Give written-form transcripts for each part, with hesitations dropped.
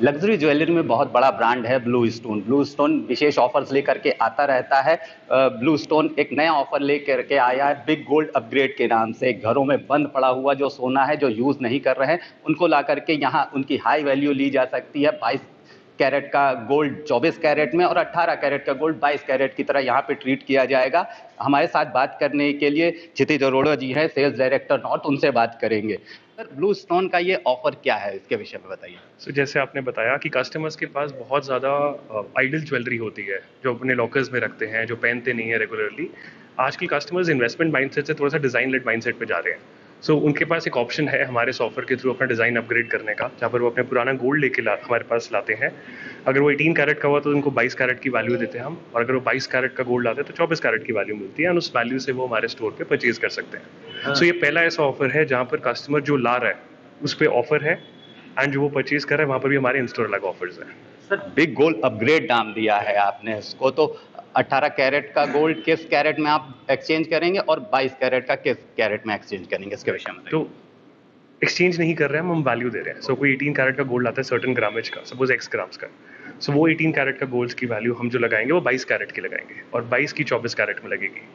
Luxury jewellery में बहुत बड़ा ब्रांड है ब्लू स्टोन। ब्लू स्टोन विशेष ऑफर्स लेकर के आता रहता है। ब्लू स्टोन एक नया ऑफर लेकर के आया है बिग गोल्ड अपग्रेड के नाम से। घरों में बंद पड़ा हुआ जो सोना है, जो यूज़ नहीं कर रहे हैं, उनको ला करके यहाँ उनकी हाई वैल्यू ली जा सकती है। 22 कैरेट का गोल्ड 24 कैरेट में और 18 कैरेट का गोल्ड 22 कैरेट की तरह यहाँ पे ट्रीट किया जाएगा। हमारे साथ बात करने के लिए क्षितिज अरोड़ा जी हैं, सेल्स डायरेक्टर नॉर्थ, उनसे बात करेंगे। सर, ब्लू स्टोन का ये ऑफर क्या है, इसके विषय में बताइए। जैसे आपने बताया कि कस्टमर्स के पास बहुत ज़्यादा आइडल ज्वेलरी होती है जो अपने लॉकर्स में रखते हैं, जो पहनते नहीं है रेगुलरली। आजकल कस्टमर्स इन्वेस्टमेंट माइंडसेट से थोड़ा सा डिज़ाइन लेड माइंडसेट पे जा रहे हैं। उनके पास एक ऑप्शन है हमारे सॉफ्टवेयर के थ्रू अपना डिज़ाइन अपग्रेड करने का, जहाँ पर वो अपने पुराना गोल्ड लेके हमारे पास लाते हैं। अगर वो 18 कैरेट का हुआ तो उनको 22 कैरेट की वैल्यू देते हैं हम, और अगर वो 22 कैरेट का गोल्ड लाते हैं तो 24 कैरेट की वैल्यू मिलती है, और उस वैल्यू से वो हमारे स्टोर पे परचेज कर सकते हैं। ये पहला ऐसा ऑफर है जहाँ पर कस्टमर जो ला रहा है उस पर ऑफर है, एंड जो वो परचेज कर रहे हैं वहाँ पर भी हमारे इन स्टोर अलग ऑफर्स हैं। सर, बिग गोल्ड अपग्रेड नाम दिया है आपने इसको, तो 18 कैरेट का गोल्ड किस कैरेट में आप एक्सचेंज करेंगे और 22 कैरेट का किस कैरेट में एक्सचेंज करेंगे, इसके विषय में? तो एक्सचेंज नहीं कर रहे हैं हम वैल्यू दे रहे हैं। कोई 18 कैरेट का गोल्ड आता है सर्टेन ग्रामेज का, सपोज x ग्राम्स का, वो 18 कैरेट का गोल्ड की वैल्यू हम जो लगाएंगे वो 22 कैरेट की लगाएंगे, और 22 की 24 कैरेट में लगेगी।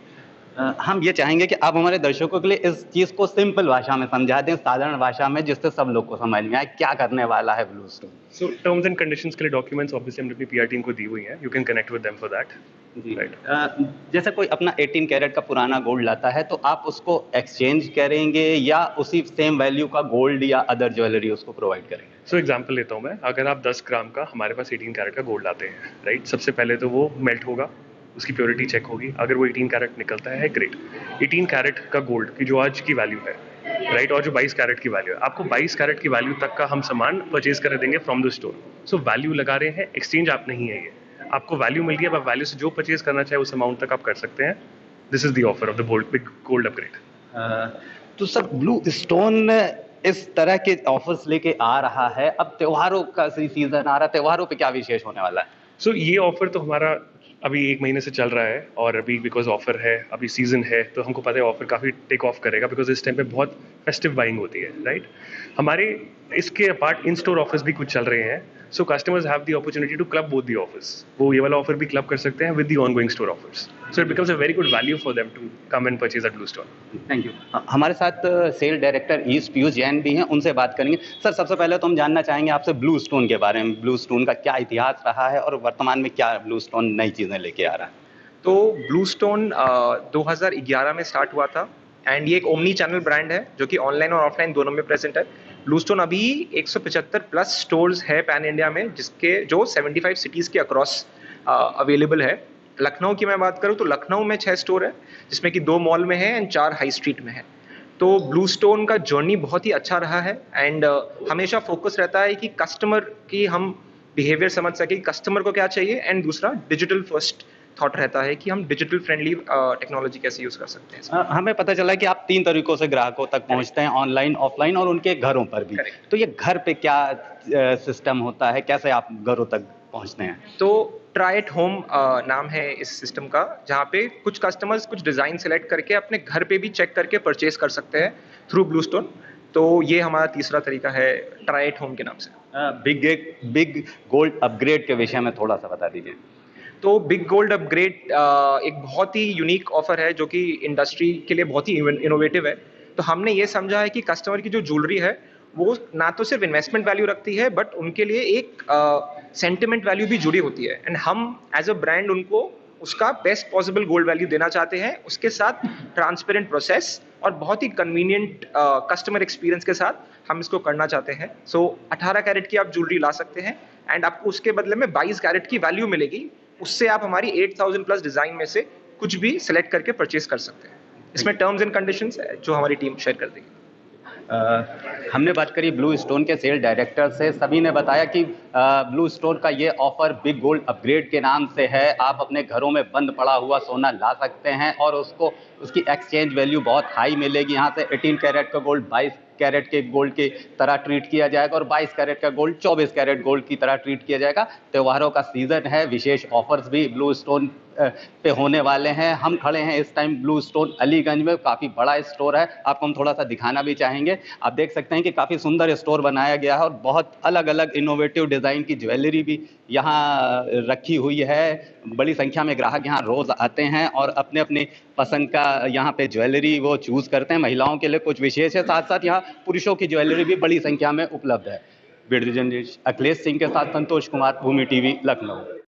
हम ये चाहेंगे कि आप हमारे दर्शकों के लिए इस चीज़ को सिंपल भाषा में समझा दें, साधारण भाषा में, जिससे सब लोग को समझ में आए क्या करने वाला है blue stone. Terms and conditions के लिए डॉक्यूमेंट्स ऑब्वियसली हमने अपनी पीआर टीम को दी हुई हैं, you can connect with them for that. जी। जैसे कोई अपना 18 कैरेट का पुराना गोल्ड लाता है तो आप उसको एक्सचेंज करेंगे या उसी सेम वैल्यू का गोल्ड या अदर ज्वेलरी उसको प्रोवाइड करेंगे? एग्जांपल लेता हूँ मैं। अगर आप 10 ग्राम का हमारे पास 18 कैरेट का गोल्ड लाते हैं, राइट, सबसे पहले तो वो मेल्ट होगा, उसकी प्योरिटी चेक होगी। अगर वो 18 कैरेट निकलता है, ग्रेट। 18 कैरेट का गोल्ड की जो आज की वैल्यू है, राइट, और जो 22 कैरेट की वैल्यू है, आपको 22 कैरेट की वैल्यू तक का हम सामान परचेज कर देंगे फ्रॉम द स्टोर। वैल्यू लगा रहे हैं, एक्सचेंज आप नहीं है, ये आपको वैल्यू मिल गई। अब आप वैल्यू से जो परचेज करना चाहे उस अमाउंट तक आप कर सकते हैं। This is the offer of the big gold upgrade. तो सर, ब्लू स्टोन इस तरह के ऑफर्स लेके आ रहा है। अब त्योहारों का सीजन आ रहा है, त्योहारों पे क्या विशेष होने वाला है? ये ऑफर तो हमारा अभी 1 महीने से चल रहा है, और अभी बिकॉज ऑफर है, अभी सीजन है, तो हमको पता है ऑफर काफ़ी टेक ऑफ करेगा, बिकॉज इस टाइम पे बहुत फेस्टिव बाइंग होती है, राइट। हमारे इसके अपार्ट इन स्टोर ऑफर्स भी कुछ चल रहे हैं। Customers have the opportunity to club both the offers. वो ये वाला ऑफर भी क्लब कर सकते हैं with the ongoing store offers. It becomes a very good value for them to come and purchase at blue store. Thank you. हमारे साथ sale director east Piyush Jain भी हैं, उनसे बात करेंगे। सर, सबसे पहले तो हम जानना चाहेंगे आपसे ब्लू स्टोन के बारे में। ब्लू स्टोन का क्या इतिहास रहा है और वर्तमान में क्या ब्लू स्टोन नई चीज़ें लेके आ रहा है? तो ब्लू स्टोन 2011 में स्टार्ट हुआ था, एंड ये एक ओमनी चैनल ब्रांड है जो कि ऑनलाइन और ऑफलाइन दोनों में प्रेजेंट है। ब्लू स्टोन अभी 175 प्लस स्टोर्स है पैन इंडिया में, जिसके जो 75 सिटीज़ के अक्रॉस अवेलेबल है। लखनऊ की मैं बात करूँ तो लखनऊ में 6 स्टोर है, जिसमें कि 2 मॉल में है एंड 4 हाई स्ट्रीट में है। तो ब्लू स्टोन का जर्नी बहुत ही अच्छा रहा है, एंड हमेशा फोकस रहता है कि कस्टमर की हम बिहेवियर समझ सके, कस्टमर को क्या चाहिए, एंड दूसरा डिजिटल फर्स्ट थॉट रहता है कि हम डिजिटल फ्रेंडली टेक्नोलॉजी कैसे यूज कर सकते हैं। हमें पता चला कि आप 3 तरीकों से ग्राहकों तक पहुंचते हैं, ऑनलाइन, ऑफलाइन और उनके घरों पर भी। Correct. तो ये घर पे क्या सिस्टम होता है, कैसे आप घरों तक पहुंचते हैं? तो ट्राई एट होम नाम है इस सिस्टम का, जहाँ पे कुछ कस्टमर्स कुछ डिज़ाइन सेलेक्ट करके अपने घर पे भी चेक करके परचेज कर सकते हैं थ्रू ब्लू स्टोन। तो ये हमारा तीसरा तरीका है ट्राई एट होम के नाम से। बिग गोल्ड अपग्रेड के विषय में थोड़ा सा बता दीजिए। तो बिग गोल्ड अपग्रेड एक बहुत ही यूनिक ऑफर है जो कि इंडस्ट्री के लिए बहुत ही इनोवेटिव है। तो हमने ये समझा है कि कस्टमर की जो ज्वेलरी है वो ना तो सिर्फ इन्वेस्टमेंट वैल्यू रखती है, बट उनके लिए एक सेंटिमेंट वैल्यू भी जुड़ी होती है, एंड हम एज अ ब्रांड उनको उसका बेस्ट पॉसिबल गोल्ड वैल्यू देना चाहते हैं। उसके साथ ट्रांसपेरेंट प्रोसेस और बहुत ही कन्वीनियंट कस्टमर एक्सपीरियंस के साथ हम इसको करना चाहते हैं। 18 कैरेट की आप ज्वेलरी ला सकते हैं, एंड आपको उसके बदले में 22 कैरेट की वैल्यू मिलेगी। उससे आप हमारी 8000 प्लस डिजाइन में से कुछ भी सिलेक्ट करके परचेज कर सकते हैं। इसमें टर्म्स एंड कंडीशंस है जो हमारी टीम शेयर कर देगी। हमने बात करी ब्लू स्टोन के सेल डायरेक्टर से। सभी ने बताया कि ब्लू स्टोन का ये ऑफर बिग गोल्ड अपग्रेड के नाम से है। आप अपने घरों में बंद पड़ा हुआ सोना ला सकते हैं और उसकी एक्सचेंज वैल्यू बहुत हाई मिलेगी। यहाँ से 18 कैरेट का गोल्ड 22 कैरेट के गोल्ड की तरह ट्रीट किया जाएगा और 22 कैरेट का गोल्ड 24 कैरेट गोल्ड की तरह ट्रीट किया जाएगा। त्योहारों का सीजन है, विशेष ऑफर्स भी ब्लू स्टोन पे होने वाले हैं। हम खड़े हैं इस टाइम ब्लू स्टोन अलीगंज में, काफ़ी बड़ा स्टोर है, आपको हम थोड़ा सा दिखाना भी चाहेंगे। आप देख सकते हैं कि काफ़ी सुंदर स्टोर बनाया गया है और बहुत अलग अलग इनोवेटिव डिज़ाइन की ज्वेलरी भी यहाँ रखी हुई है। बड़ी संख्या में ग्राहक यहाँ रोज़ आते हैं और अपने अपने पसंद का यहाँ पे ज्वेलरी वो चूज़ करते हैं। महिलाओं के लिए कुछ विशेष है, साथ साथ यहाँ पुरुषों की ज्वेलरी भी बड़ी संख्या में उपलब्ध है। वीडियो जर्नलिस्ट अखिलेश सिंह के साथ संतोष कुमार, भूमि टीवी, लखनऊ।